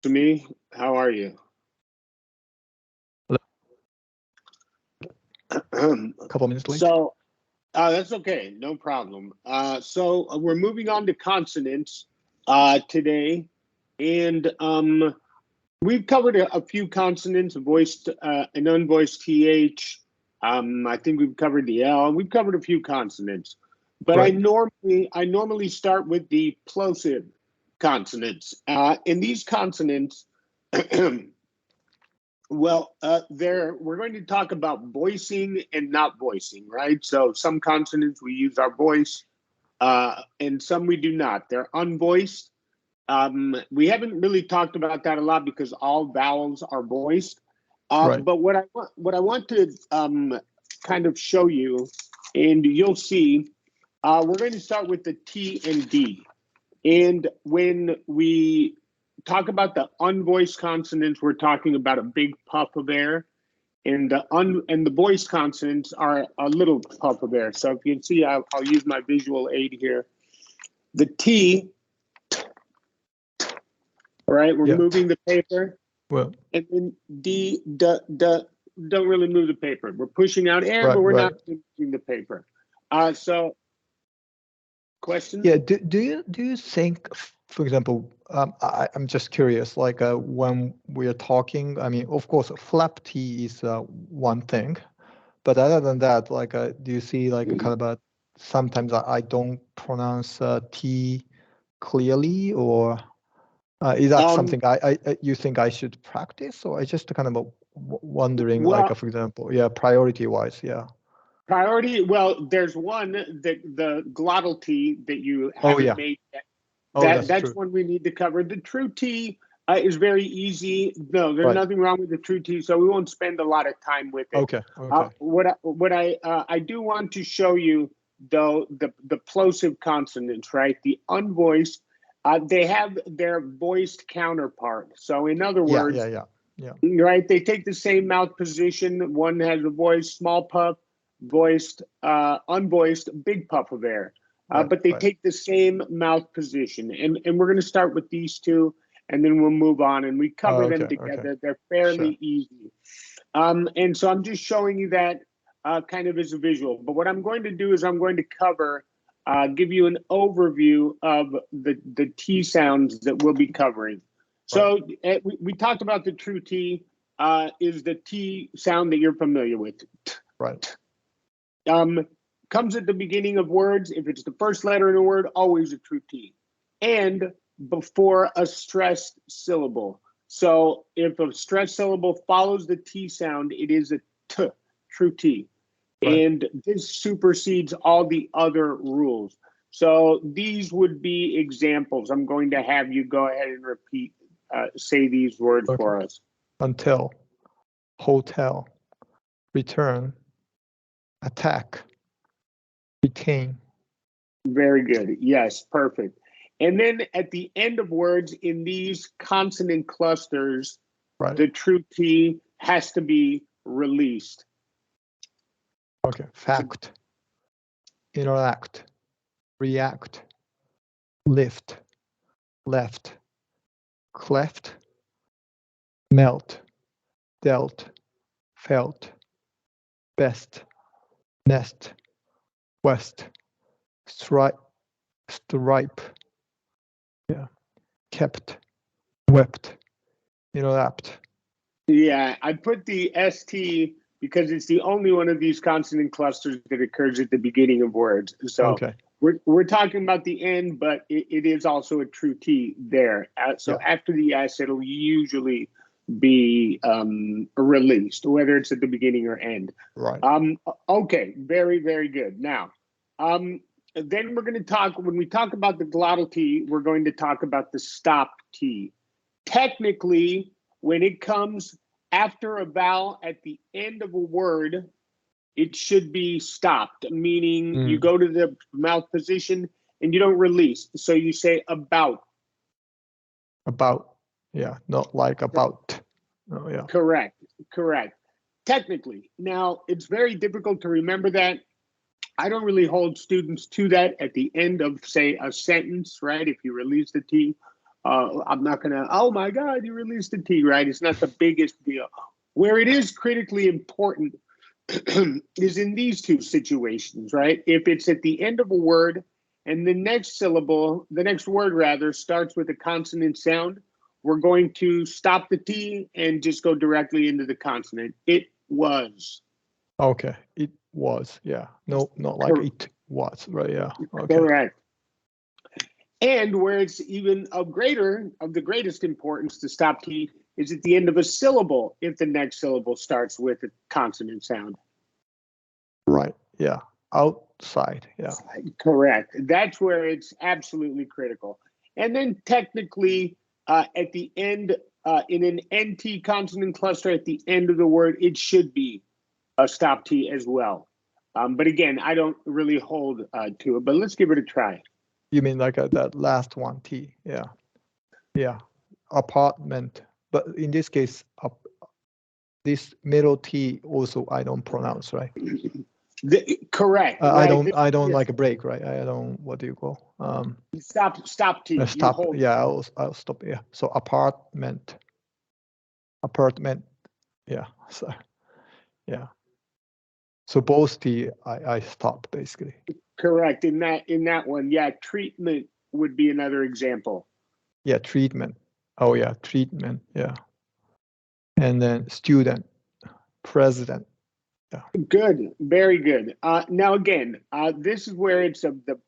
To me, how are you? A couple minutes late. So that's okay, no problem. We're moving on to consonants today, and we've covered a few consonants, voiced and unvoiced th. I think we've covered the L. We've covered a few consonants, but Right. I normally start with the plosive consonants. In these consonants, well, we're going to talk about voicing and not voicing, right? So some consonants we use our voice, and some we do not. They're unvoiced. We haven't really talked about that a lot because all vowels are voiced. Right. But what I want to kind of show you, and you'll see, we're going to start with the T and D. And when we talk about the unvoiced consonants, we're talking about a big puff of air, and the voiced consonants are a little puff of air. So if you can see, I'll use my visual aid here. The T, all right, we're moving the paper. Well, And then D, don't really move the paper. We're pushing out air, right, but we're right. not moving the paper. So, question? Yeah. Do you think, for example, I'm just curious, like when we are talking, I mean, of course, flap T is one thing, but other than that, like, do you see like kind of a sometimes I don't pronounce T clearly, or is that something you think I should practice, or I just kind of wondering, like, for example, priority wise, Priority, well, there's one that the glottal T that you haven't made yet. That's true. one we need to cover. The true T is very easy. No, there's nothing wrong with the true T, so we won't spend a lot of time with it. Okay. What I do want to show you though, the plosive consonants, right? The unvoiced, they have their voiced counterpart. So in other words, yeah. Right, they take the same mouth position. One has a voice, small puff, voiced, unvoiced, big puff of air. But they take the same mouth position. And we're going to start with these two, and then we'll move on. And we cover them together. They're fairly easy. And so I'm just showing you that kind of as a visual. But what I'm going to do is I'm going to cover, give you an overview of the T sounds that we'll be covering. So we talked about the true T is the T sound that you're familiar with. Right. Comes at the beginning of words. If it's the first letter in a word, always a true T. And before a stressed syllable. So if a stressed syllable follows the T sound, it is a T, true T. Right. And this supersedes all the other rules. So these would be examples. I'm going to have you go ahead and repeat, say these words for us. Until, hotel, return, attack, retain. Very good. Yes, perfect. And then at the end of words in these consonant clusters, the true T has to be released. Okay. Fact, interact, react, lift, left, cleft, melt, dealt, felt, best, nest, west, stripe, kept, wept, interact. Yeah, I put the ST because it's the only one of these consonant clusters that occurs at the beginning of words. So we're talking about the end, but it is also a true T there. So after the S, it'll usually be released, whether it's at the beginning or end. Right. Okay, very, very good. Now, then we're going to talk, when we talk about the glottal T, we're going to talk about the stop T. Technically, when it comes after a vowel at the end of a word, it should be stopped, meaning you go to the mouth position and you don't release. So you say about. About, not like about. Oh, yeah. Correct. Technically. Now, it's very difficult to remember that. I don't really hold students to that at the end of, say, a sentence, right? If you release the T. I'm not gonna, oh my God, you released a T, right? It's not the biggest deal. Where it is critically important is in these two situations, right? If it's at the end of a word and the next syllable, the next word rather, starts with a consonant sound, we're going to stop the T and just go directly into the consonant. It was. Okay, it was, yeah. No, not like it was, right? Yeah. Okay. Correct. And where it's even of the greatest importance to stop T is at the end of a syllable if the next syllable starts with a consonant sound. Right. Yeah. Outside. Yeah. Correct. That's where it's absolutely critical. And then technically, at the end, in an NT consonant cluster, at the end of the word, it should be a stop T as well. But again, I don't really hold to it, but let's give it a try. You mean like that last one, T? Yeah. Yeah. Apartment. But in this case, this middle T also I don't pronounce, right? Correct. I right? don't like a break, right? I don't, what do you call? Stop T. Stop. Yeah, I'll stop. Yeah. So apartment. Yeah. So yeah. So both T I stop basically. Correct. In that one, yeah, treatment would be another example. Yeah, treatment. Oh yeah, treatment. Yeah. And then student, president. Yeah. Good. Very good. Now again, this is where it's of the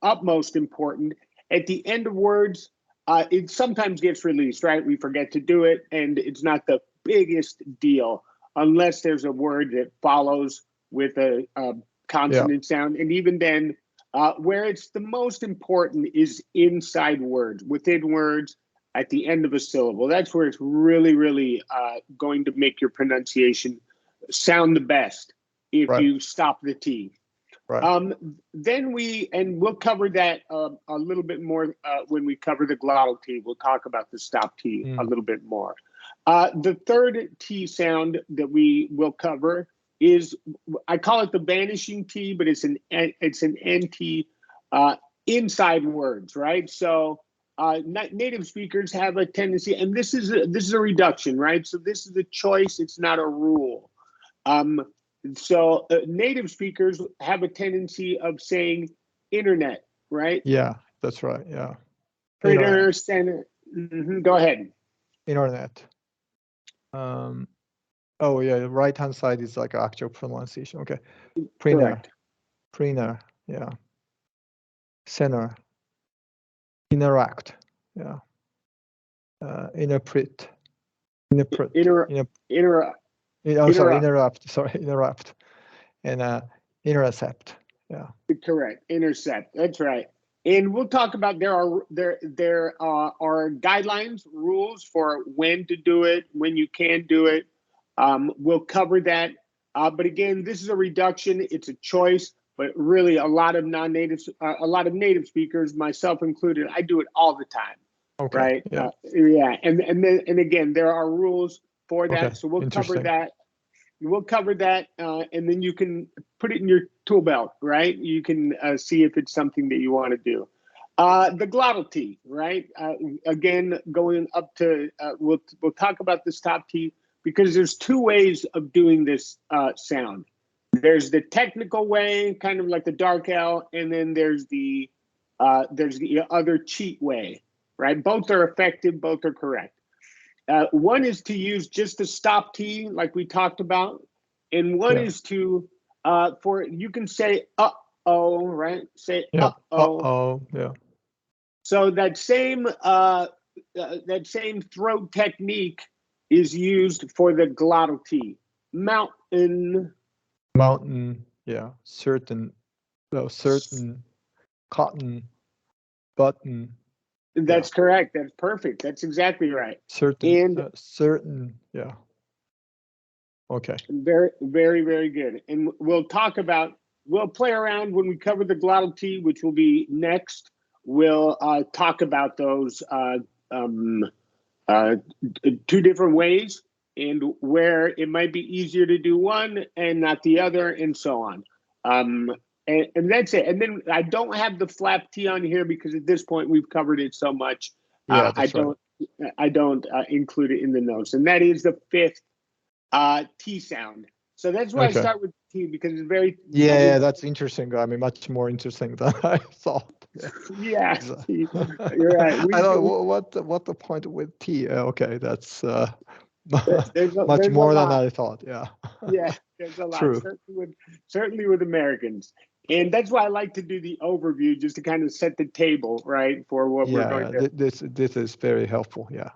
utmost important. At the end of words, it sometimes gets released, right? We forget to do it, and it's not the biggest deal unless there's a word that follows with a consonant sound. And even then, where it's the most important is inside words, within words, at the end of a syllable. That's where it's really, really going to make your pronunciation sound the best if you stop the T. Right. Then we'll cover that a little bit more when we cover the glottal T. We'll talk about the stop T a little bit more. The third T sound that we will cover is, I call it the vanishing T, but it's an NT inside words, right? So native speakers have a tendency, and this is a reduction, right? So this is a choice; it's not a rule. So native speakers have a tendency of saying internet, right? Yeah, that's right. Yeah. Printer, center. Go ahead. Internet. Oh yeah, the right hand side is like actual pronunciation. Okay. Printer. Correct. Printer. Yeah. Center. Interact. Yeah. Interpret. Interrupt. Sorry, interrupt. And intercept. Yeah. Correct. Intercept. That's right. And we'll talk about there are guidelines, rules for when to do it, when you can do it. We'll cover that. But again, this is a reduction. It's a choice. But really, a lot of native speakers, myself included, I do it all the time. Okay. Right. Yeah. And again, there are rules for that. Okay. So we'll cover that. We'll cover that, and then you can put it in your tool belt, right? You can see if it's something that you want to do. The glottal T, right? Again, going up to, we'll talk about the stop T because there's two ways of doing this sound. There's the technical way, kind of like the dark L, and then there's the other cheat way, right? Both are effective, both are correct. One is to use just the stop T, like we talked about, and one is to you can say uh-oh, right? Say uh-oh. Yeah. So that same throat technique is used for the glottal T. Mountain. Yeah. Certain. Cotton. Button. That's correct. That's perfect. That's exactly right. Certain. Yeah. Okay. Very, very, very good. And we'll play around when we cover the glottal T, which will be next. We'll talk about those two different ways and where it might be easier to do one and not the other, and so on. And that's it. And then I don't have the flap T on here because at this point we've covered it so much. Yeah, I that's right. don't include it in the notes, and that is the fifth T sound. So that's why I Okay. start with T, because it's very Yeah, that's interesting. I mean, much more interesting than I thought. Yeah. yeah. So- You're right. I don't what the point with T. Okay, that's There's much a more than lot. I thought. Yeah. Yeah, there's a lot. True. Certainly with Americans, and that's why I like to do the overview, just to kind of set the table, right, for what we're going Yeah, to. this is very helpful. Yeah.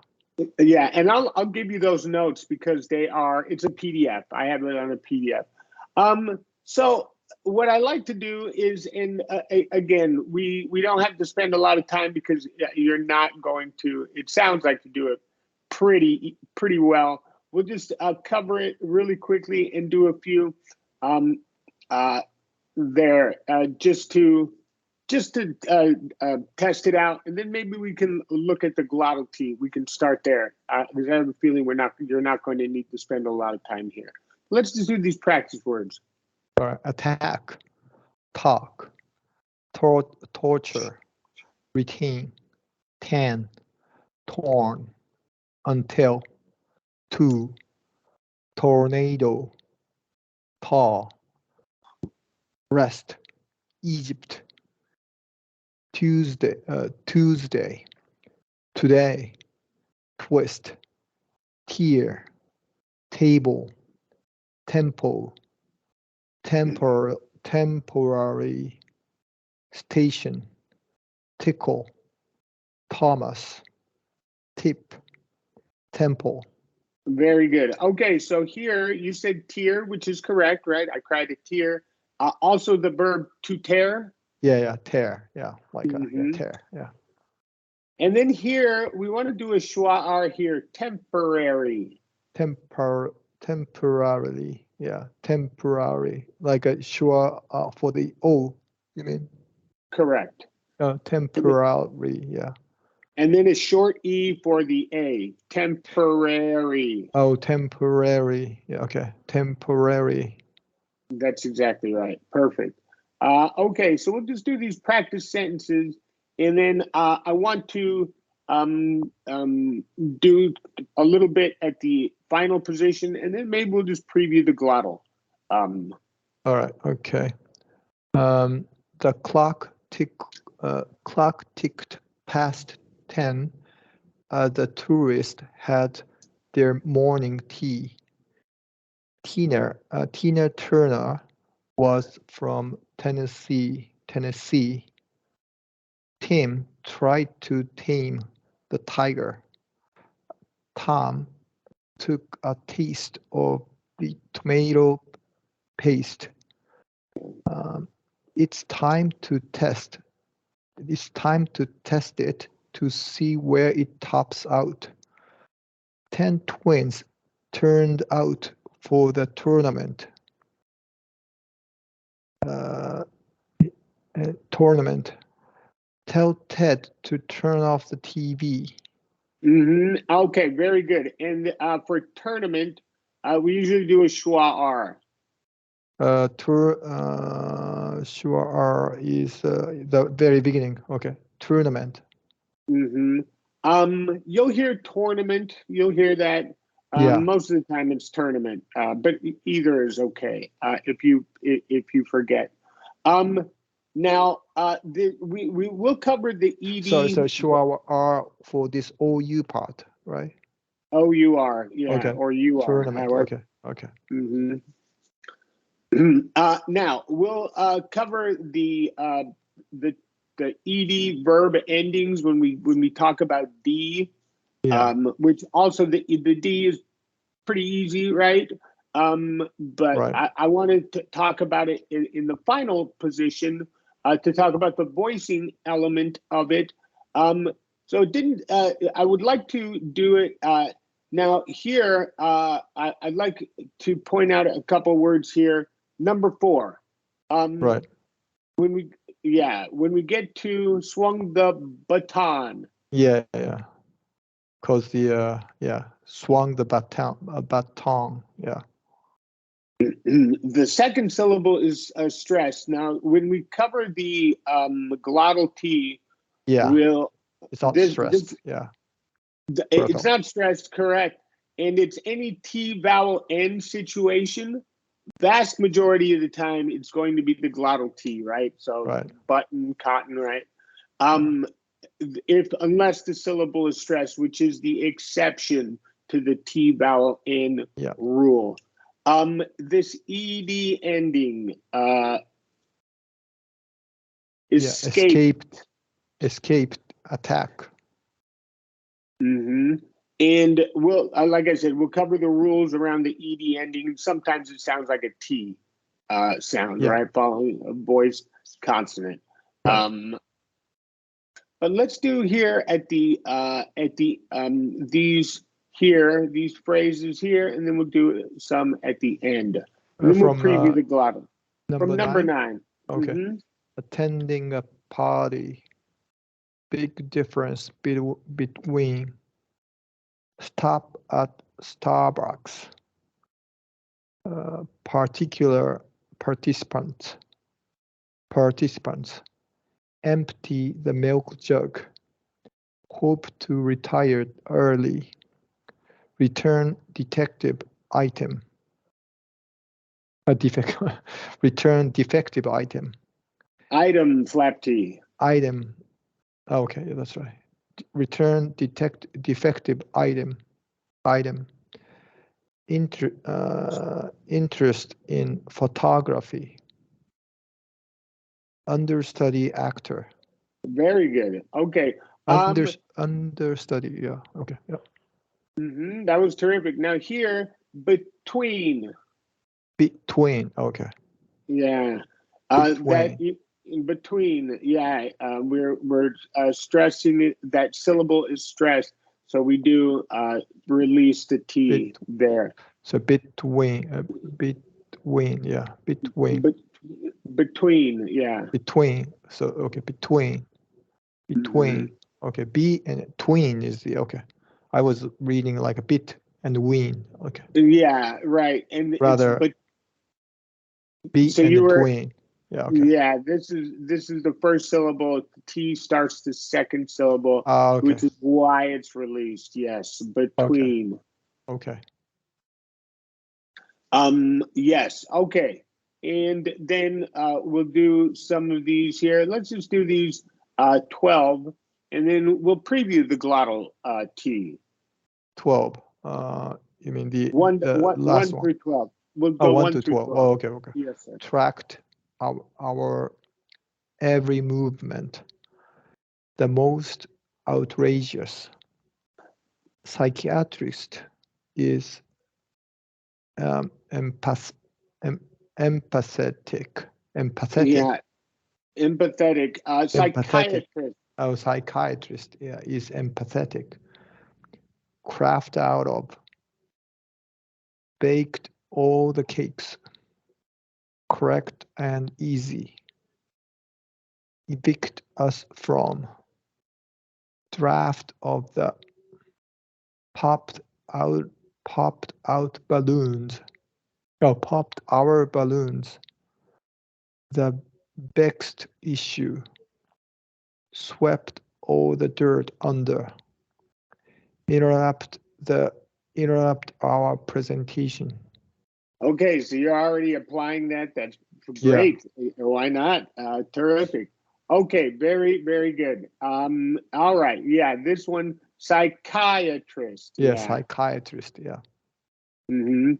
Yeah, and I'll give you those notes because it's a PDF. I have it on a PDF. So what I like to do is, again, we don't have to spend a lot of time because you're not going to. It sounds like to do it pretty well. We'll just cover it really quickly and do a few there just to test it out, and then maybe we can look at the glottal T. We can start there. Because I have a feeling you're not going to need to spend a lot of time here. Let's just do these practice words. All right. Attack, talk, torture, retain, tan, torn, until, to, tornado, thaw, rest, Egypt, Tuesday, today, twist, tier, table, tempo, temporary, station, tickle, Thomas, tip, temple. Very good. Okay, so here you said tear, which is correct, right? I cried a tear. Also the verb to tear. Yeah, tear. Yeah, like tear. Yeah. And then here we want to do a schwa r here, temporary. Temporarily. Yeah, temporary. Like a schwa for the O, you mean? Correct. Temporary. Yeah. And then a short E for the A, temporary. Oh, temporary. Yeah, okay. Temporary. That's exactly right. Perfect. Okay, so we'll just do these practice sentences, and then I want to do a little bit at the final position, and then maybe we'll just preview the glottal. All right. Okay. The clock ticked past 10. The tourists had their morning tea. Tina Turner was from Tennessee. Tim tried to tame the tiger. Tom took a taste of the tomato paste. It's time to test it to see where it tops out. 10 twins turned out for the tournament. Tell Ted to turn off the TV. Okay, very good. And for tournament, we usually do a schwa r. Schwa r is the very beginning. Okay, tournament. You'll hear tournament. You'll hear that. Yeah. Most of the time it's tournament, but either is okay if you forget. Now we will cover the ED. So schwa r for this OU part, right? OUR, yeah, okay. or UR. Tournament. However. Okay. Now we'll cover the ED verb endings when we talk about D. Yeah. Which also the D is pretty easy, right? But right. I wanted to talk about it in the final position to talk about the voicing element of it. So it didn't. I would like to do it now. Here, I'd like to point out a couple words here. Number 4. Right. When we get to swung the baton. Yeah. Because the swung the baton. Yeah. The second syllable is stressed. Now, when we cover the glottal T, yeah, we'll It's not stressed. Yeah. It's not stressed, correct. And it's any T vowel N situation. Vast majority of the time, it's going to be the glottal T, right? So right. Button, cotton, right? Unless the syllable is stressed, which is the exception to the T vowel N rule. This ED ending, escaped attack. And we'll, like I said, we'll cover the rules around the ED ending. Sometimes it sounds like a T sound, right? Following a voice consonant. But let's do here at the these phrases here, and then we'll do some at the end. And then we'll preview the glottal. From number 9. Okay. Attending a party. Big difference between stop at Starbucks, particular participants, empty the milk jug, hope to retire early, return defective item, return defective item. Item, flap T. Item. Okay, that's right. Return defective item. Interest in photography. Understudy actor. Very good. Okay. Understudy. Yeah. Okay. Yeah. That was terrific. Now here, between. Between. Okay. Yeah. Between. Yeah. We're stressing it. That syllable is stressed. So we do release the T there. So between, yeah, between. Between, yeah. Between, so okay, between. Okay, B and tween is the, okay. I was reading like a bit and ween, okay. Yeah, right. And rather, B so and tween. Yeah, okay. Yeah, this is the first syllable. T starts the second syllable, which is why it's released. Yes, between. Okay. Yes. Okay. And then we'll do some of these here. Let's just do these 12, and then we'll preview the glottal T. 12. You mean the last 1 through 12. We'll go 1 to 12. Oh, okay. Yes, sir. Tracked our every movement. The most outrageous. Psychiatrist is empathetic. Yeah, empathetic. Psychiatrist. Oh, psychiatrist. Yeah, is empathetic. Craft out of. Baked all the cakes. Correct and easy. Evict us from. Draft of the. Popped out balloons. Popped our balloons. The vexed issue. Swept all the dirt under. Interrupt our presentation. Okay, so you're already applying that. That's great. Yeah. Why not? Terrific. Okay, very, very good. All right. Yeah, this one, psychiatrist. Yeah, psychiatrist. Yeah. And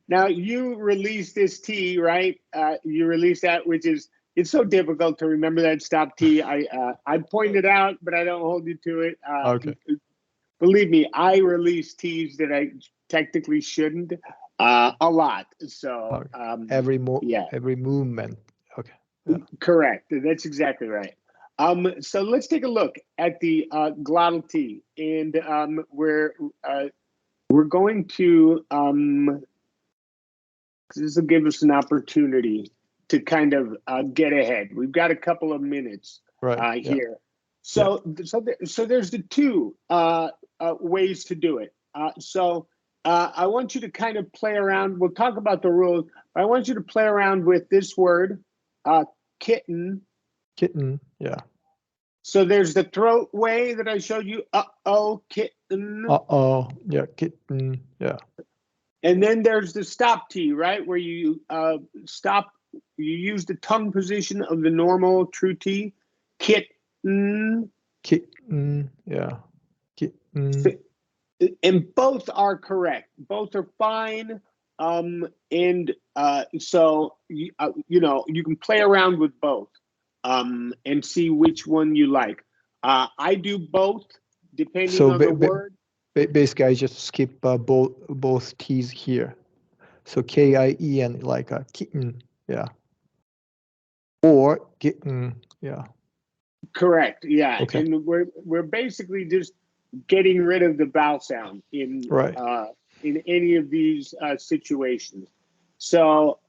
now you release this T, right? You release that, which is, it's so difficult to remember that stop T. I pointed out, but I don't hold you to it. Okay. Believe me, I release T's that I technically shouldn't a lot. So every movement. Okay. Yeah. Correct. That's exactly right. So let's take a look at the glottal T, and we're going to this will give us an opportunity to kind of get ahead. We've got a couple of minutes here. So there's the two ways to do it. I want you to kind of play around. We'll talk about the rules. I want you to play around with this word, kitten. Kitten, yeah. So there's the throat way that I showed you. Uh-oh, kitten. Uh-oh, yeah, kitten, yeah. And then there's the stop T, right? Where you stop, you use the tongue position of the normal true T. Kitten. Kitten, yeah. Kitten. And both are correct. Both are fine. And so, you know, you can play around with both and see which one you like. I do both depending on the word. Basically, I just skip both T's here. So K-I-E-N, like a kitten, yeah. Or kitten, yeah. Correct, yeah. Okay. And we're basically just getting rid of the vowel sound in any of these situations. So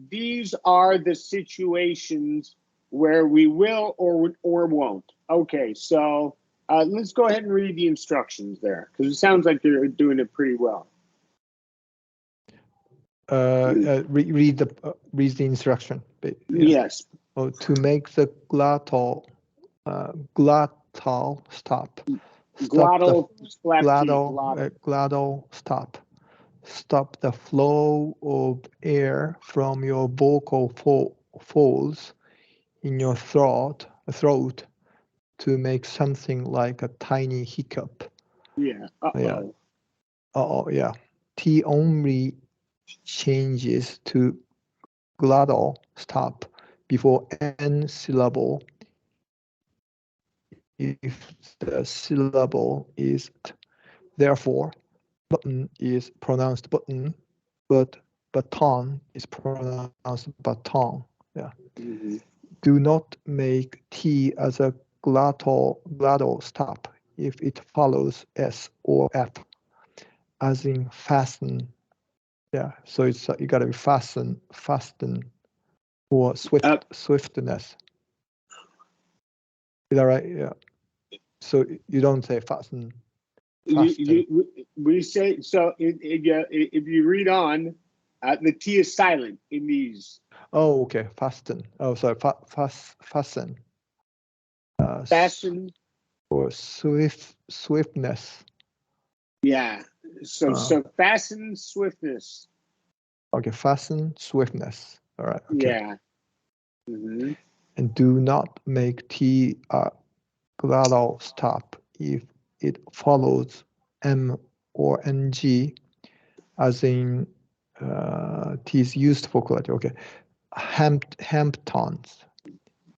these are the situations where we will or won't. Okay, so let's go ahead and read the instructions there, because it sounds like they're doing it pretty well. Read the instruction. Yeah. Yes. Oh, to make the glottal stop. Glottal stop. Stop the flow of air from your vocal folds in your throat to make something like a tiny hiccup. Yeah. Uh-oh. Yeah. Uh-oh, yeah. T only changes to glottal stop before N syllable if the syllable is therefore button is pronounced button, but baton is pronounced baton. Yeah. Mm-hmm. Do not make T as a glottal stop if it follows S or F, as in fasten. Yeah, so it's you got to be fasten, or swiftness. Is that right? Yeah. So you don't say fasten. We say so. If you read on, the T is silent in these. Oh, okay. Fasten. Oh, sorry. Fasten. Fasten. Or swiftness. Yeah. So fasten, swiftness. Okay. Fasten, swiftness. All right. Okay. Yeah. Mm-hmm. And do not make T a glottal stop if it follows M or NG, as in T is used for clarity. Okay. Hamptons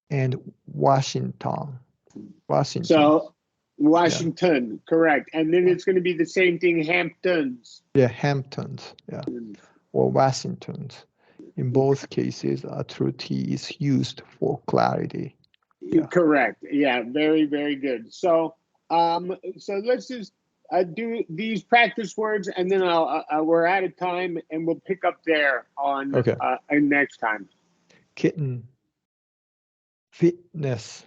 and Washington. So Washington, correct. And then it's going to be the same thing, Hamptons. Yeah, Hamptons, yeah. Or Washingtons. In both cases, a true T is used for clarity. Yeah. Correct. Yeah, very, very good. So so let's just do these practice words, and then we're out of time, and we'll pick up there on next time. Kitten, fitness,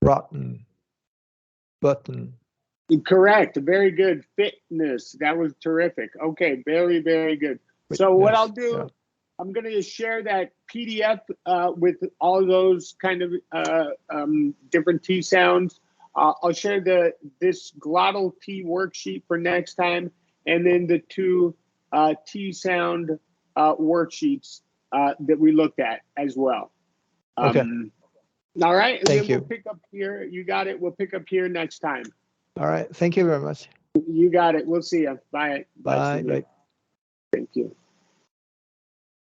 rotten, button. Correct. Very good. Fitness. That was terrific. Okay. Very, very good. Fitness. So what I'll do, I'm going to share that PDF with all those kind of different T sounds. I'll share this glottal T worksheet for next time, and then the two T sound worksheets that we looked at as well. Okay. All right. And Thank then you. We'll pick up here. You got it. We'll pick up here next time. All right. Thank you very much. You got it. We'll see you. Bye. Bye. Bye. Thank you.